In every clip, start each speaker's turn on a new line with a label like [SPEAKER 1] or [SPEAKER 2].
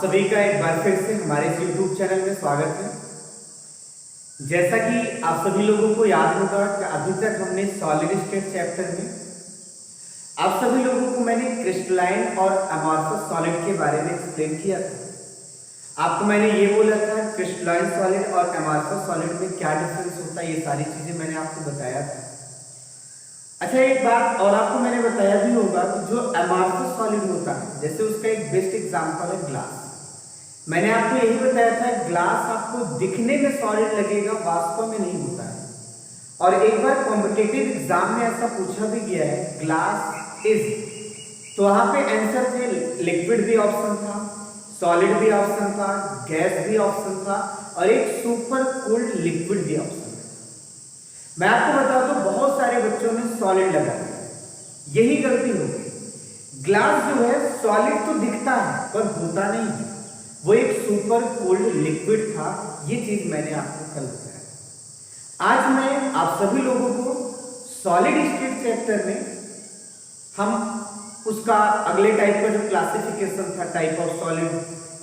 [SPEAKER 1] सभी का एक बार फिर से हमारे इस YouTube चैनल में स्वागत है। जैसा कि आप सभी लोगों को याद होगा कि अभी तक हमने सॉलिड स्टेट चैप्टर में आप सभी लोगों को मैंने क्रिस्टलाइन और अमॉर्फस सॉलिड के बारे में एक्सप्लेन किया था। आपको मैंने ये बोला था क्रिस्टलाइन सॉलिड और अमॉर्फस सॉलिड में क्या डिफरेंस होता है, ये सारी चीजें मैंने आपको बताया था। अच्छा, एक बात और आपको मैंने बताया भी होगा कि जो अमॉर्फस सॉलिड होता है, जैसे उसका एक बेस्ट एग्जांपल है ग्लास। मैंने आपको यही बताया था ग्लास आपको दिखने में सॉलिड लगेगा, वास्तव में नहीं होता है। और एक बार कॉम्पिटिटिव एग्जाम में ऐसा पूछा भी गया है ग्लास इज, तो वहां पे आंसर थे लिक्विड भी ऑप्शन था, सॉलिड भी ऑप्शन था, गैस भी ऑप्शन था और एक सुपर कूल्ड लिक्विड भी ऑप्शन। मैं आपको बता दूं बहुत सारे बच्चों ने सॉलिड लगा दिया, यही गलती होगी। ग्लास जो है सॉलिड तो दिखता है पर होता नहीं है, वो एक सुपर कोल्ड लिक्विड था। ये चीज मैंने आपको कल बताया। आज मैं आप सभी लोगों को सॉलिड स्टेट चैप्टर में हम उसका अगले टाइप का जो क्लासिफिकेशन था टाइप ऑफ सॉलिड,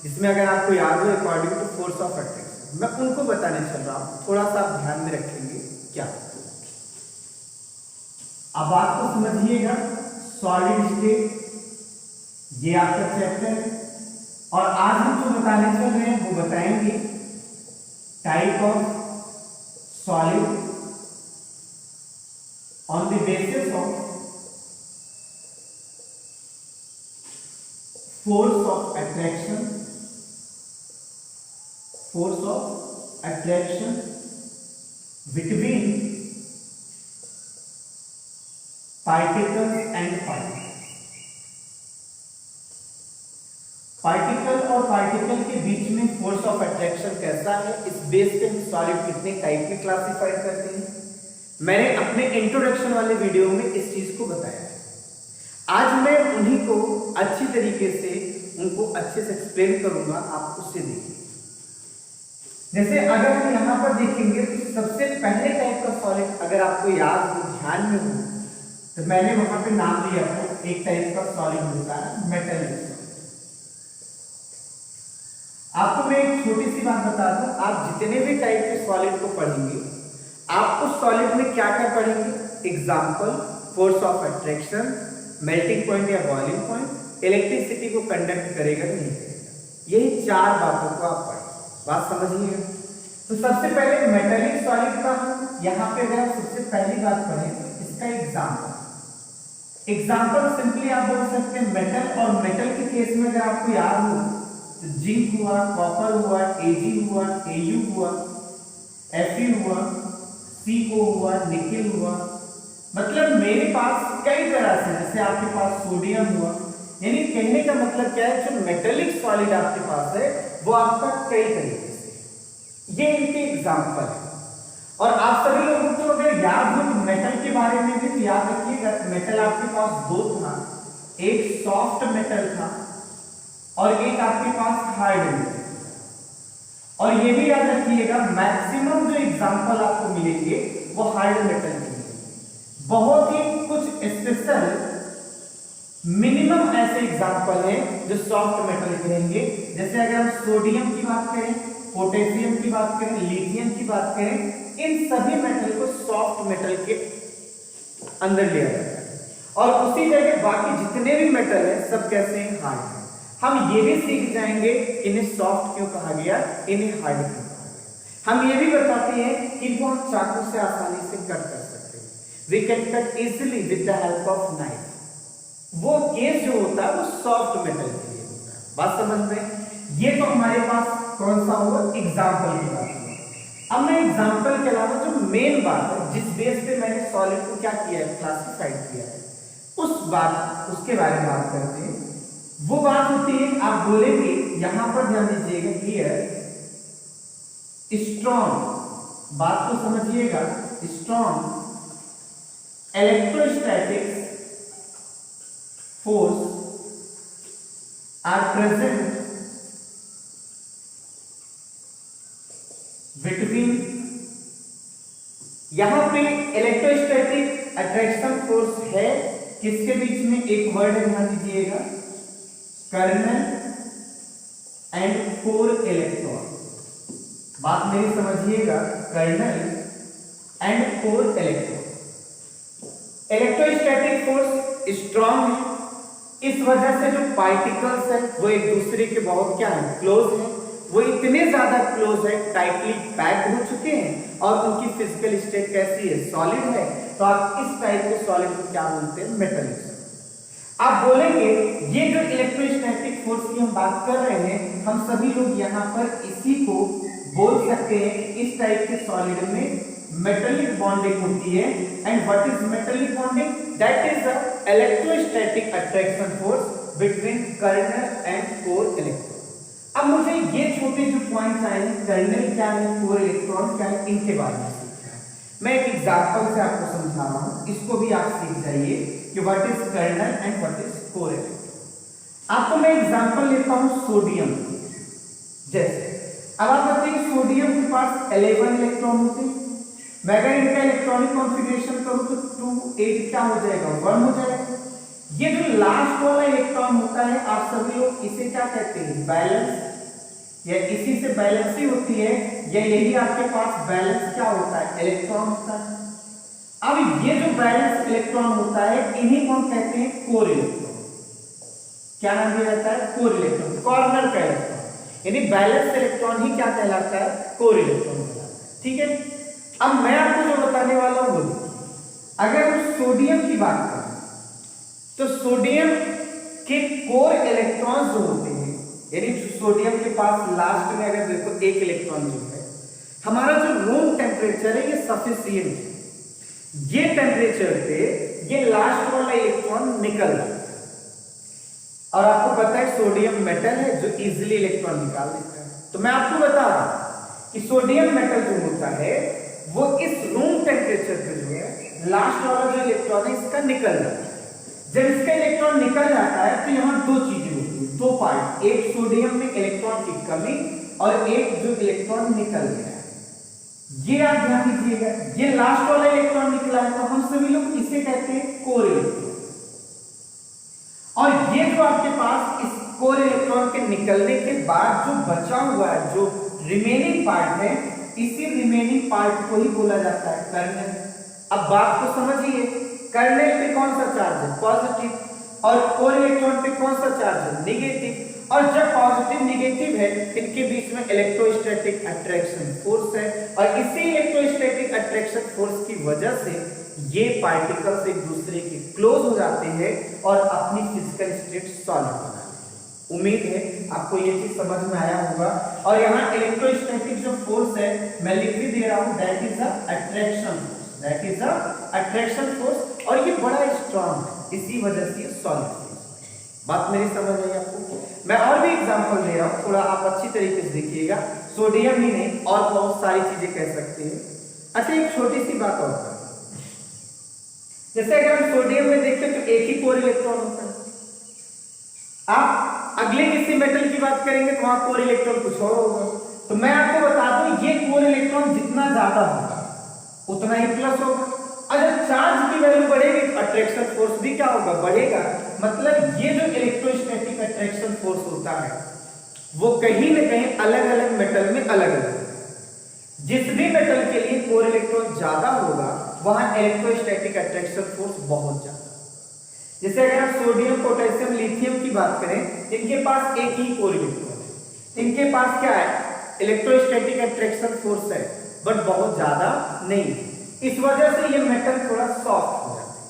[SPEAKER 1] जिसमें अगर आपको याद हो according to force of attraction, मैं उनको बताने चल रहा हूं। थोड़ा सा आप ध्यान में रखेंगे क्या। अब बात को समझिएगा, सॉलिड स्टेट ये आपका चैप्टर है और आज हम जो बताने चल रहे हैं वो बताएंगे type of solid on the basis of force of attraction between particle and particle और पार्टिकल के बीच में फोर्स ऑफ अट्रैक्शन कैसा है, इस बेस पे हम सॉलिड कितने टाइप में क्लासिफाई करते हैं। मैंने अपने इंट्रोडक्शन वाले वीडियो में इस चीज को बताया है। आज मैं उन्हीं को अच्छी तरीके से उनको अच्छे से एक्सप्लेन करूंगा, आप उससे देखिए। जैसे अगर हम यहां पर देखेंगे तो सबसे पहले टाइप का सॉलिड अगर आपको याद हो, ध्यान में हो, तो मैंने वहां पे नाम लिया था एक टाइप का सॉलिड होता है मेटालिक। आपको मैं एक छोटी सी बात बता दूं, आप जितने भी टाइप के सॉलिड को पढ़ेंगे आप उस सॉलिड में क्या क्या पढ़ेंगे, example, force of attraction, melting point या बॉइलिंग पॉइंट, इलेक्ट्रिसिटी को कंडक्ट करेगा नहीं करेगा, यही चार बातों को आप पढ़ें। बात समझिए। तो सबसे पहले मेटालिक सॉलिड का हम यहाँ पे अगर सबसे पहली बात करें तो इसका एग्जाम्पल सिंपली आप बोल सकते हैं मेटल। और मेटल के केस में अगर आपको याद हो तो जिंक हुआ, कॉपर हुआ, एजी हुआ, एयू हुआ, एफई हुआ, सीओ हुआ, निकेल हुआ। मतलब मेरे पास कई तरह से, जैसे आपके पास सोडियम हुआ, यानी कहने का मतलब क्या है, जो मेटेलिक सॉलिड आपके पास है वो आपका कई तरीके से, ये इनके एग्जाम्पल है। और आप सभी लोगों को अगर याद हो तो मेटल के बारे में भी याद रखिएगा, मेटल आपके पास दो था, एक सॉफ्ट मेटल था और एक आपके पास हार्ड मेटल। और ये भी याद रखिएगा मैक्सिमम जो एग्जांपल आपको मिलेंगे वो हार्ड मेटल के मिलेंगे। बहुत ही कुछ स्पेशल मिनिमम ऐसे एग्जांपल हैं जो सॉफ्ट मेटल के रहेंगे। जैसे अगर हम सोडियम की बात करें, पोटेशियम की बात करें, लिथियम की बात करें, इन सभी मेटल को सॉफ्ट मेटल के अंदर लिया जाता है। और उसी जगह बाकी जितने भी मेटल हैं सब कैसे हैं, हार्ड हैं। हम ये भी सीख जाएंगे इन्हें सॉफ्ट क्यों कहा गया, इन्हें हार्ड क्यों कहा गया। हम ये भी बताते हैं कि इनको हम चाकू से आसानी से कट कर सकते हैं। We can cut easily with the help of knife. वो केस जो होता है वो सॉफ्ट मेटल के लिए होता है। बात समझ में। ये तो हमारे पास कौन सा हुआ, एग्जाम्पल की बात हुआ। अब मैं एग्जाम्पल के अलावा जो मेन बात है, जिस बेस पे मैंने सॉलिड को क्या किया है, क्लासिफाइड किया है, उसके बारे में बात करते हैं। वो बात होती है, आप बोलेंगे यहां पर ध्यान दीजिएगा, हियर स्ट्रॉन्ग, बात को समझिएगा, strong electrostatic force are present between, यहां पे इलेक्ट्रोस्टैटिक अट्रैक्शन फोर्स है किसके बीच में, एक वर्ड है ध्यान दीजिएगा, कर्नल एंड कोर इलेक्ट्रॉन। बात मेरी समझिएगा, kernel and core electron. Electrostatic force strong है, इस वजह से जो पार्टिकल्स है वो एक दूसरे के बहुत क्या है, क्लोज है। वो इतने ज्यादा क्लोज है, टाइटली पैक्ड हो चुके हैं और उनकी फिजिकल स्टेट कैसी है, सॉलिड है। तो आप इस टाइप के सॉलिड को क्या बोलते हैं, मेटलिक। आप बोलेंगे ये जो इलेक्ट्रोस्टैटिक फोर्स की हम बात कर रहे हैं, हम सभी लोग यहाँ पर इसी को बोल सकते हैं कि इस टाइप के सॉलिड में मेटलिक बॉन्डिंग होती है। And what is metallic bonding, that is the electrostatic attraction force between kernel and core electron. अब मुझे ये छोटे जो पॉइंट्स आए हैं, कर्नल क्या है, कोर इलेक्ट्रॉन क्या है, इनके बारे में सीखना है। मैं एक एग्जांपल से आपको समझा रहा हूं, इसको भी आप सीख जाइए कि what is kernel and what is core electron. आपको मैं एग्जांपल लेता हूं सोडियम। जैसे अब आप बताइए सोडियम के पास 11 इलेक्ट्रॉन होते हैं। मैं अगर इनका इलेक्ट्रॉनिक कॉन्फ़िगरेशन करूं तो 2 8 क्या हो जाएगा, 1 हो जाएगा। ये जो लास्ट वाला इलेक्ट्रॉन होता है, आप सभी लोग इसे क्या कहते हैं, बैलेंस, या इसी से बैलेंस ही होती है, या यही आपके पास बैलेंस क्या होता है, इलेक्ट्रॉन होता है। अब ये जो बैलेंस इलेक्ट्रॉन होता है, इन्हीं को हम कहते हैं कोर इलेक्ट्रॉन। क्या नाम दिया जाता है, कोर इलेक्ट्रॉन, कॉर्नर का इलेक्ट्रॉन। यानी बैलेंस इलेक्ट्रॉन ही क्या कहलाता है, कोर इलेक्ट्रॉन कहलाता है। ठीक है, अब मैं आपको जो बताने वाला हूं, अगर हम सोडियम की बात करें तो सोडियम के कोर इलेक्ट्रॉन जो होते हैं, यानी सोडियम के पास लास्ट में अगर देखो 1 इलेक्ट्रॉन जो है, हमारा जो रूम टेम्परेचर है ये सफिशिएंट है। ये टेम्परेचर पे ये लास्ट वाला इलेक्ट्रॉन निकल जाता है। और आपको पता है सोडियम मेटल है जो इजीली इलेक्ट्रॉन निकाल देता है। तो मैं आपको बता रहा हूं कि सोडियम मेटल जो होता है वो इस रूम टेम्परेचर पे जो है लास्ट वाला जो इलेक्ट्रॉन है इसका निकल जाता है। जब इसका इलेक्ट्रॉन निकल जाता है तो यहाँ 2 चीजें होती है, 2 पार्ट, एक सोडियम में इलेक्ट्रॉन की कमी और एक जो इलेक्ट्रॉन निकल गया है। ये आप ध्यान दीजिएगा, ये लास्ट वाला इलेक्ट्रॉन निकला है तो हम सभी लोग इसे कहते हैं कोर इलेक्ट्रॉन। और ये जो आपके पास इस कोर इलेक्ट्रॉन के निकलने के बाद जो बचा हुआ है, जो रिमेनिंग पार्ट है, इसी रिमेनिंग पार्ट को ही बोला जाता है कर्नल। अब बात को समझिए, कर्नल पे कौन सा चार्ज है, पॉजिटिव, और कोर इलेक्ट्रॉन पे कौन सा चार्ज है, नेगेटिव। और जब पॉजिटिव नेगेटिव है, इनके बीच में इलेक्ट्रोस्टैटिक अट्रैक्शन फोर्स है, और इसी इलेक्ट्रोस्टैटिक अट्रैक्शन फोर्स की वजह से ये पार्टिकल्स एक दूसरे के क्लोज हो जाते हैं और अपनी फिजिकल स्टेट सॉलिड बना लेते हैं। उम्मीद है आपको ये चीज समझ में आया होगा। और यहाँ इलेक्ट्रोस्टैटिक जो फोर्स है मैं लिख भी दे रहा हूँ, that is the attraction force, that is the attraction force. और ये बड़ा स्ट्रॉन्ग है, इसी वजह से ये सॉलिड फोर्स। बात मेरी समझ आई आपको? मैं और भी एग्जांपल दे रहा हूँ, थोड़ा आप अच्छी तरीके से देखिएगा। सोडियम ही नहीं और बहुत सारी चीजें कह सकते हैं। अच्छा, एक छोटी सी बात और है, जैसे अगर हम सोडियम में देखें तो एक ही कोर इलेक्ट्रॉन होता है। आप अगले किसी मेटल की बात करेंगे तो वहां कोर इलेक्ट्रॉन कुछ और होगा। तो मैं आपको बता दूं, ये कोर इलेक्ट्रॉन जितना ज्यादा होगा उतना ही प्लस होगा। अगर चार्ज की वैल्यू बढ़ेगी तो अट्रैक्शन फोर्स भी क्या होगा, बढ़ेगा। मतलब ये जो इलेक्ट्रोस्टैटिक अट्रैक्शन फोर्स होता है वो कहीं ना कहीं अलग अलग मेटल में अलग अलग। जिस भी मेटल के लिए कोर इलेक्ट्रॉन ज्यादा होगा वहां इलेक्ट्रोस्टैटिक अट्रैक्शन फोर्स बहुत ज्यादा। जैसे अगर हम सोडियम, पोटेशियम, लिथियम की बात करें, इनके पास एक ही कोर इलेक्ट्रॉन है, इनके पास क्या है, इलेक्ट्रोस्टैटिक अट्रैक्शन फोर्स है, बट बहुत ज्यादा नहीं है। इस वजह से ये मेटल थोड़ा सॉफ्ट हो जाता है।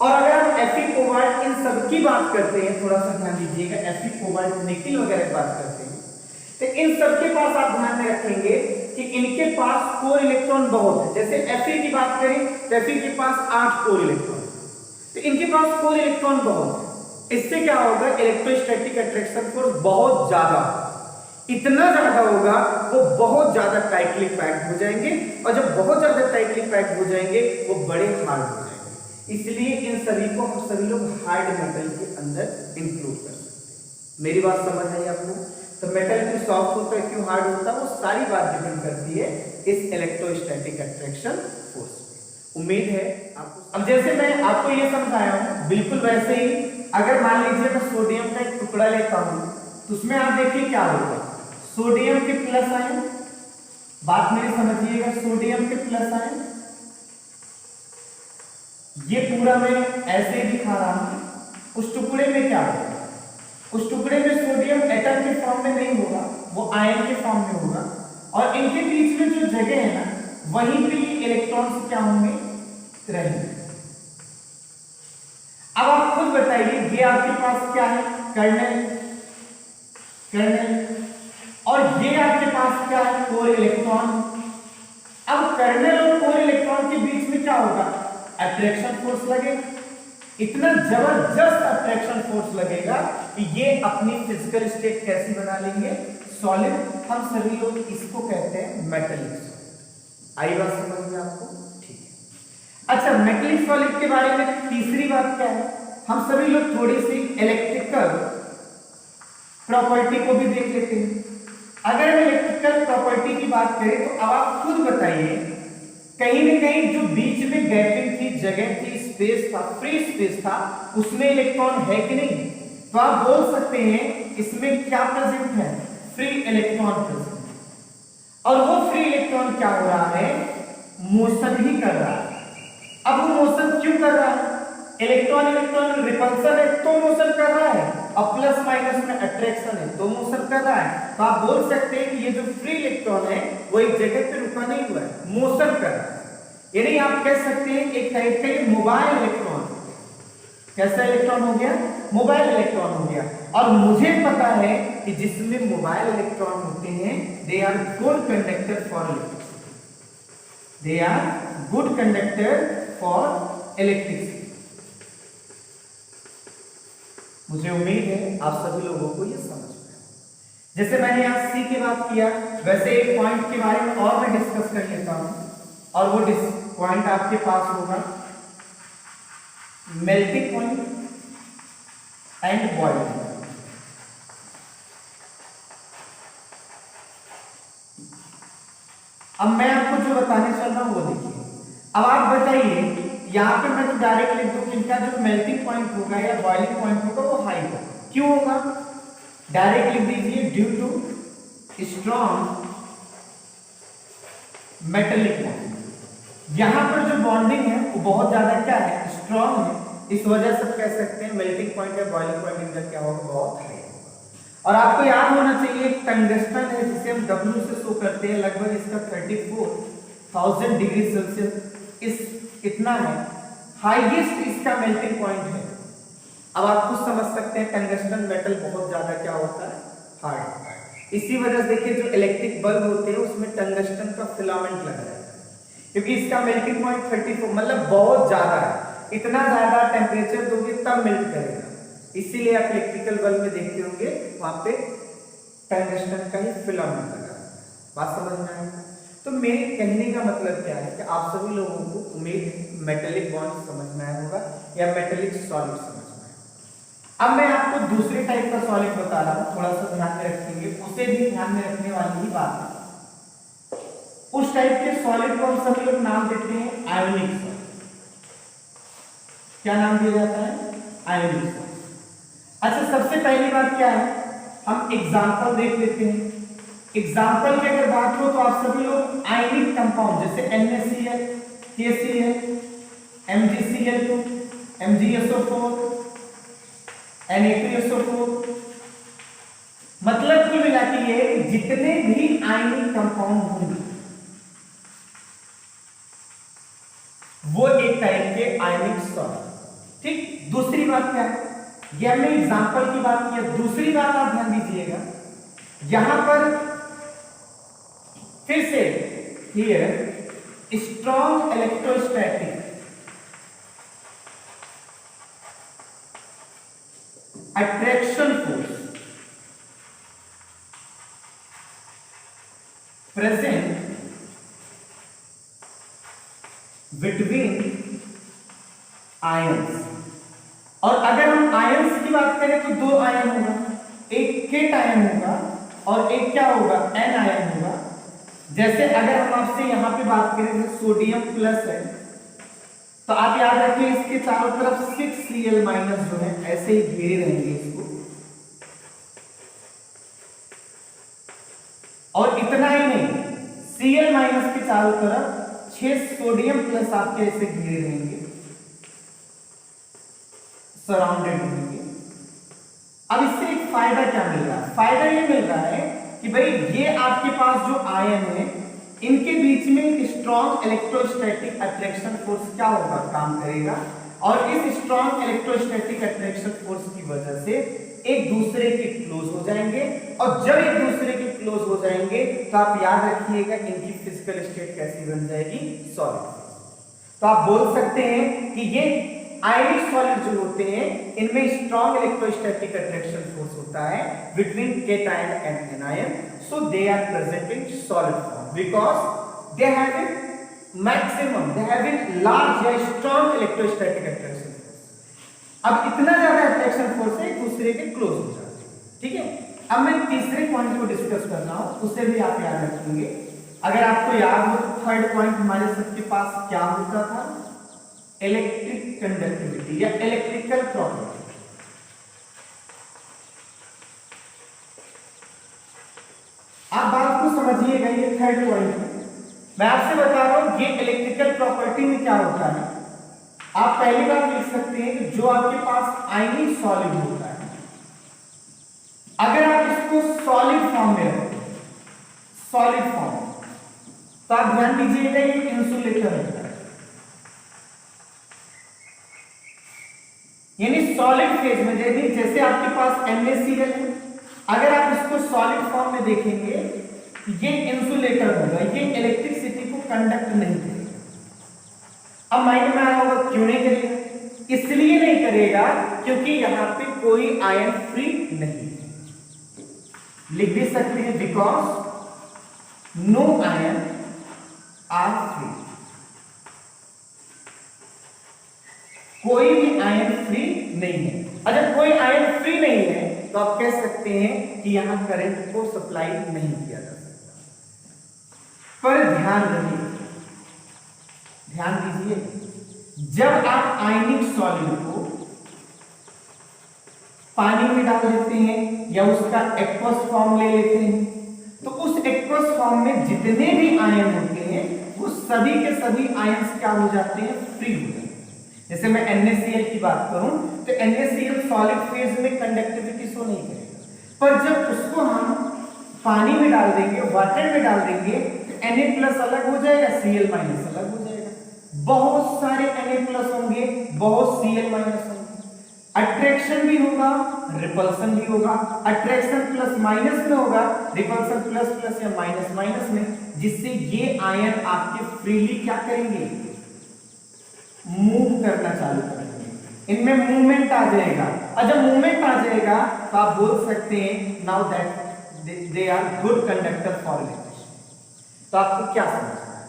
[SPEAKER 1] और अगर हम Fe, कोबाल्ट, इन सब की बात करते हैं, थोड़ा सा ध्यान दीजिएगा, Fe, कोबाल्ट, निकल वगैरह की बात करते हैं, तो इन सब के पास आप ध्यान में रखेंगे कि इनके पास कोर इलेक्ट्रॉन बहुत है। जैसे Fe की बात करें तो Fe के पास 8 कोर इलेक्ट्रॉन, तो इनके पास कोर इलेक्ट्रॉन बहुत है। इससे क्या होगा, इलेक्ट्रोस्टैटिक अट्रैक्शन फोर्स बहुत ज्यादा, इतना ज्यादा होगा वो बहुत ज्यादा टाइटली पैक्ड हो जाएंगे, और जब बहुत ज्यादा टाइटली पैक्ड हो जाएंगे वो बड़े हार्ड हो जाएंगे। इसलिए इन सभी को हम सभी लोग हार्ड मेटल के अंदर इंक्लूड कर सकते हैं। मेरी बात समझ आई आपको? तो मेटल क्यों सॉफ्ट होता है, क्यों हार्ड होता है, वो सारी बात डिपेंड करती है इस इलेक्ट्रोस्टैटिक अट्रैक्शन फोर्स पे। उम्मीद है आपको। अब जैसे मैं आपको ये समझाया हूं, बिल्कुल वैसे ही अगर मान लीजिए मैं सोडियम का एक टुकड़ा लेता हूं, तो उसमें आप देखिए क्या होगा, सोडियम के प्लस आयन, बात मेरी समझिएगा, सोडियम के प्लस आयन, ये पूरा मैं ऐसे ही दिखा रहा हूं। उस टुकड़े में क्या होगा, उस टुकड़े में सोडियम एटम के फॉर्म में नहीं होगा, वो आयन के फॉर्म में होगा, और इनके बीच में जो जगह है ना, वहीं पे ये इलेक्ट्रॉन्स क्या होंगे, रहेंगे। अब आप खुद बताइए, ये आपके पास क्या है, कर्नेल, कर्नेल, और ये आपके पास क्या है, कोर इलेक्ट्रॉन। अब कर्नेल और कोर इलेक्ट्रॉन के बीच में क्या होगा, अट्रैक्शन फोर्स लगेगा। इतना जबरदस्त अट्रैक्शन फोर्स लगेगा कि ये अपनी फिजिकल स्टेट कैसी बना लेंगे, सॉलिड। हम सभी लोग इसको कहते हैं मेटेलिक सॉलिड। आई बात समझ में आपको, ठीक है। अच्छा, मेटेलिक सॉलिड के बारे में तीसरी बात क्या है, हम सभी लोग थोड़ी सी इलेक्ट्रिकल प्रॉपर्टी को भी देख लेते हैं। अगर हम इलेक्ट्रिकल प्रॉपर्टी की बात करें तो अब आप खुद बताइए, कहीं ना कहीं जो बीच में गैपिंग थी, जगह थी, स्पेस था, फ्री स्पेस था, उसमें इलेक्ट्रॉन है कि नहीं? तो आप बोल सकते हैं इसमें क्या प्रेजेंट है, फ्री इलेक्ट्रॉन प्रेजेंट है। और वो फ्री इलेक्ट्रॉन क्या हो रहा है, मोशन ही कर रहा है। अब वो मोशन क्यों कर रहा है, इलेक्ट्रॉन इलेक्ट्रॉन रिपल्सन है तो मोशन कर रहा है, और प्लस माइनस में अट्रैक्शन है तो मोशन कर रहा है। तो आप बोल सकते हैं कि ये जो फ्री इलेक्ट्रॉन है वो एक जगह पे रुका नहीं हुआ है, मोशन कर रहा है। यानी आप कह सकते हैं एक टाइप का ये मोबाइल इलेक्ट्रॉन। कैसा इलेक्ट्रॉन हो गया, मोबाइल इलेक्ट्रॉन हो गया। और मुझे पता है कि जिसमें मोबाइल इलेक्ट्रॉन होते हैं, they are good conductor for electricity, they are good conductor for electricity. मुझे उम्मीद है आप सभी लोगों को ये समझ में आया। जैसे मैंने आज सी की बात किया, वैसे एक पॉइंट के बारे में और मैं डिस्कस कर लेता हूं, और वो पॉइंट आपके पास होगा melting point and boiling point. अब मैं आपको जो बताने चल रहा हूं वो देखिए। अब आप बताइए, यहां पे मैं तो डायरेक्ट लिख दूं, इनका जो मेल्टिंग पॉइंट होगा या बॉइलिंग पॉइंट होगा वो हाई होगा। क्यों होगा, डायरेक्ट लिख दीजिए, due to strong metallic bond. यहां पर जो बॉन्डिंग है वो बहुत ज्यादा क्या है, स्ट्रॉन्ग है। इस वजह से कह सकते हैं मेल्टिंग पॉइंट या बॉइलिंग पॉइंट इनका क्या होगा, बहुत हाई होगा। और आपको याद होना चाहिए, टंगस्टन है जिसे हम W से शो करते हैं, लगभग इसका 34,000 डिग्री सेल्सियस इस इतना है, हाईएस्ट इसका मेल्टिंग पॉइंट है। अब आप कुछ समझ सकते हैं, टंगस्टन मेटल बहुत ज्यादा क्या होता है, हार्ड होता है। इसी वजह से देखिए जो इलेक्ट्रिक बल्ब होते हैं उसमें टंगस्टन का फिलामेंट लगा है, क्योंकि इसका मेल्टिंग पॉइंट 34 मतलब बहुत ज्यादा है। इतना ज्यादा टेम्परेचर दोगे तब मेल्ट करेगा, इसीलिए आप इलेक्ट्रिकल बल्ब में देखते होंगे वहां पे टंगस्टन का ही फिलामेंट लगा। बात समझ में आएगा? तो मेरे कहने का मतलब क्या है कि आप सभी लोगों को उम्मीद है मेटेलिक बॉन्ड समझ में आया होगा या मेटेलिक सॉलिड समझ में आया। अब मैं आपको दूसरे टाइप का सॉलिड बता रहा हूं, थोड़ा सा ध्यान में रखेंगे, उसे भी ध्यान में रखने वाली ही बात है। उस टाइप के सॉलिड को हम सभी लोग नाम देते हैं आयोनिक सॉलिड। क्या नाम दिया जाता है, आयोनिक सॉलिड। अच्छा, सबसे पहली बात क्या है, हम एग्जांपल देख लेते हैं। एग्जाम्पल की अगर बात हो तो आप सभी लोग आयनिक कंपाउंड जैसे NaCl, KCl, MgCl2, MgSO4, Na2SO4, मतलब कुल मिला के ये जितने भी आयनिक कंपाउंड होंगे वो एक टाइप के आयनिक सॉलिड। ठीक, दूसरी बात क्या है, ये हमने एग्जाम्पल की बात की है। दूसरी बात आप ध्यान दीजिएगा, यहां पर फिर से here strong electrostatic attraction force present between ions. और अगर हम आयंस की बात करें तो दो आयन होगा, एक केट आयन होगा और एक क्या होगा, एन आयन होगा। जैसे अगर हम आपसे यहां पे बात करें तो सोडियम प्लस है, तो आप याद रखिए इसके चारों तरफ 6Cl- जो है ऐसे ही घेरे रहेंगे इसको। और इतना ही नहीं, Cl माइनस के चारों तरफ 6 सोडियम प्लस आपके ऐसे घिरे रहेंगे, सराउंडेड होंगे। अब इससे एक फायदा क्या मिल रहा है? फायदा ये मिल रहा है कि भाई ये आपके पास जो आयन है इनके बीच में एक स्ट्रॉन्ग इलेक्ट्रोस्टैटिक अट्रैक्शन फोर्स क्या होगा, काम करेगा, और इस स्ट्रॉन्ग इलेक्ट्रोस्टैटिक अट्रैक्शन फोर्स की वजह से एक दूसरे के क्लोज हो जाएंगे, और जब एक दूसरे के क्लोज हो जाएंगे तो आप याद रखिएगा इनकी फिजिकल स्टेट कैसी बन जाएगी, सॉलिड। तो आप बोल सकते हैं कि ये आयनिक सॉलिड जो होते हैं इनमें स्ट्रॉन्ग इलेक्ट्रोस्टैटिक अट्रैक्शन फोर्स होता है between cation and anion, so they are present in solid form because they have maximum, they have large या स्ट्रॉन्ग इलेक्ट्रोस्टैटिक अट्रैक्शन फोर्स। अब इतना ज्यादा अट्रैक्शन फोर्स है एक दूसरे के क्लोज हो जाते हैं, ठीक है। अब मैं तीसरे पॉइंट को डिस्कस कर रहा हूं, उसे भी आप याद रखेंगे। अगर आपको याद हो तो थर्ड पॉइंट हमारे सबके पास क्या होता था, इलेक्ट्रिक कंडक्टिविटी या इलेक्ट्रिकल प्रॉपर्टी। आप बात को समझिएगा, ये थर्ड पॉइंट है। मैं आपसे बता रहा हूं ये इलेक्ट्रिकल प्रॉपर्टी में क्या होता है। आप पहली बात लिख सकते हैं कि जो आपके पास आयनिक सॉलिड होता है, अगर आप इसको सॉलिड फॉर्म में रखें, सॉलिड फॉर्म, तो आप ध्यान दीजिएगा ये इंसुलेटर होता है, यानी सॉलिड फेज में जैसे आपके पास NaCl है, अगर आप इसको सॉलिड फॉर्म में देखेंगे ये इंसुलेटर होगा, ये इलेक्ट्रिसिटी को कंडक्ट नहीं करेगा। अब माइंड में आया होगा क्यों नहीं करेगा? इसलिए नहीं करेगा क्योंकि यहां पे कोई आयन फ्री नहीं है। लिख भी सकते हैं because no ion are free, कोई भी आयन फ्री नहीं है। अगर कोई आयन फ्री नहीं है तो आप कह सकते हैं कि यहां करंट को सप्लाई नहीं किया जा सकता। पर ध्यान रखिए, ध्यान दीजिए, जब आप आयनिक सॉलिड को पानी में डाल देते हैं या उसका एक्वस फॉर्म ले लेते हैं, तो उस एक्वस फॉर्म में जितने भी आयन होते हैं वो सभी के सभी आयन्स क्या हो जाते हैं, फ्री हो जाते हैं। जैसे मैं NaCl की बात करूं तो NaCl सॉलिड फेज में कंडक्टिविटी शो नहीं करेगा, पर जब उसको हम पानी में डाल देंगे, वाटर में डाल देंगे, तो Na+ अलग हो जाएगा, Cl- अलग हो जाएगा। बहुत सारे Na+ होंगे, बहुत Cl- होंगे। अट्रैक्शन भी होगा, रिपल्सन भी होगा। अट्रैक्शन प्लस माइनस में होगा, रिपल्सन प्लस प्लस या माइनस माइनस में, जिससे ये आयन आपके फ्रीली क्या करेंगे, मूव करना चालू करेंगे, इनमें मूवमेंट आ जाएगा। और जब मूवमेंट आ जाएगा तो आप बोल सकते हैं now that they are good conductor for electricity. तो आपको क्या समझना है,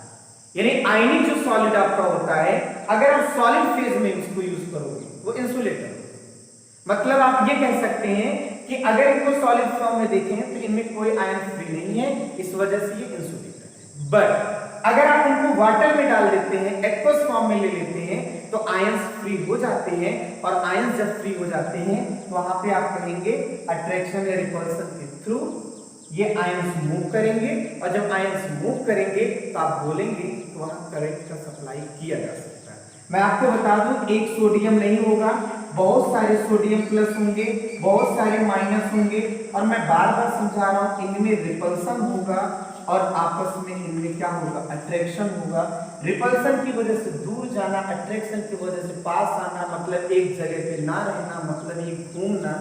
[SPEAKER 1] यानी आयनिक जो सॉलिड आपका होता है, अगर आप सॉलिड फेज में इसको यूज करोगे वो इंसुलेटर, मतलब आप ये कह सकते हैं कि अगर इनको सॉलिड फॉर्म में देखें तो इनमें कोई आयन फ्री नहीं है, इस वजह से ये इंसुलेटर है। बट अगर आप इनको वाटर में डाल देते हैं, एक्वस फॉर्म में ले लेते हैं, तो आयंस फ्री हो जाते हैं, और आयंस जब फ्री हो जाते हैं तो वहां पे आप कहेंगे अट्रैक्शन या रिपल्सन के थ्रू ये आयंस मूव करेंगे, और जब आयंस मूव करेंगे तो आप बोलेंगे तो वहां करंट का सप्लाई किया जा सकता है। मैं आपको बता दूं एक सोडियम नहीं होगा, बहुत सारे सोडियम प्लस होंगे, बहुत सारे माइनस होंगे, और मैं बार बार समझा रहा हूं इनमें रिपल्सन होगा और आपस में इनमें क्या होगा, अट्रैक्शन होगा। रिपल्सन की वजह से दूर जाना, अट्रैक्शन की वजह से पास आना, मतलब एक जगह पे ना रहना, मतलब ये घूमना,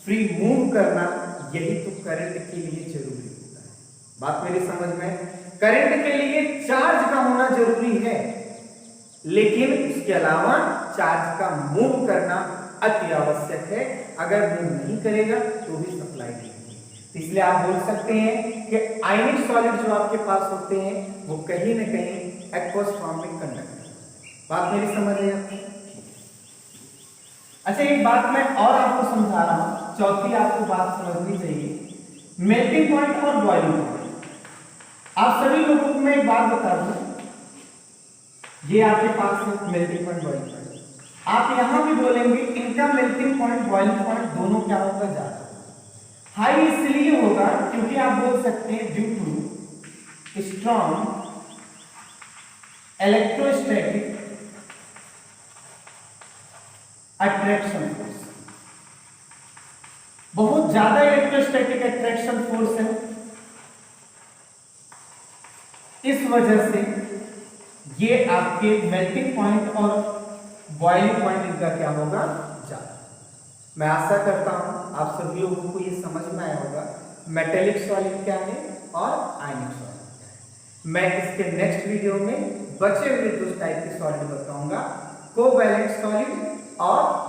[SPEAKER 1] फ्री मूव करना, यही तो करंट के लिए जरूरी होता है। बात मेरी समझ में? करंट के लिए चार्ज का होना जरूरी है, लेकिन उसके अलावा चार्ज का मूव करना अति आवश्यक है। अगर मूव नहीं करेगा तो भी सप्लाई नहीं होगी। इसलिए आप बोल सकते हैं कि आयनिक सॉलिड जो आपके पास होते हैं वो कहीं न कहीं एक्वस फॉर्म में कंडक्ट। बात मेरी समझ है? अच्छा, एक बात मैं और आपको समझा रहा हूं, चौथी आपको बात समझनी चाहिए, मेल्टिंग पॉइंट और बॉइलिंग पॉइंट। आप सभी लोगों को मैं एक बात बता दूं, ये आपके पास है मेल्टिंग पॉइंट, बॉइलिंग पॉइंट। आप यहां भी बोलेंगे इनका मेल्टिंग पॉइंट, बॉइलिंग पॉइंट दोनों क्या होगा, ज्यादा हाई इसलिए होगा होगा क्योंकि आप बोल सकते हैं due to strong electrostatic attraction force, बहुत ज्यादा इलेक्ट्रोस्टैटिक अट्रैक्शन फोर्स है, इस वजह से ये आपके मेल्टिंग पॉइंट और बॉइलिंग पॉइंट इनका क्या होगा, ज्यादा। मैं आशा करता हूं आप सभी लोगों को ये समझ में आया होगा मेटेलिक सॉलिड क्या है और आयनिक सॉलिड क्या है। मैं इसके नेक्स्ट वीडियो में बचे हुए दो टाइप के सॉलिड बताऊंगा, कोवैलेंट सॉलिड और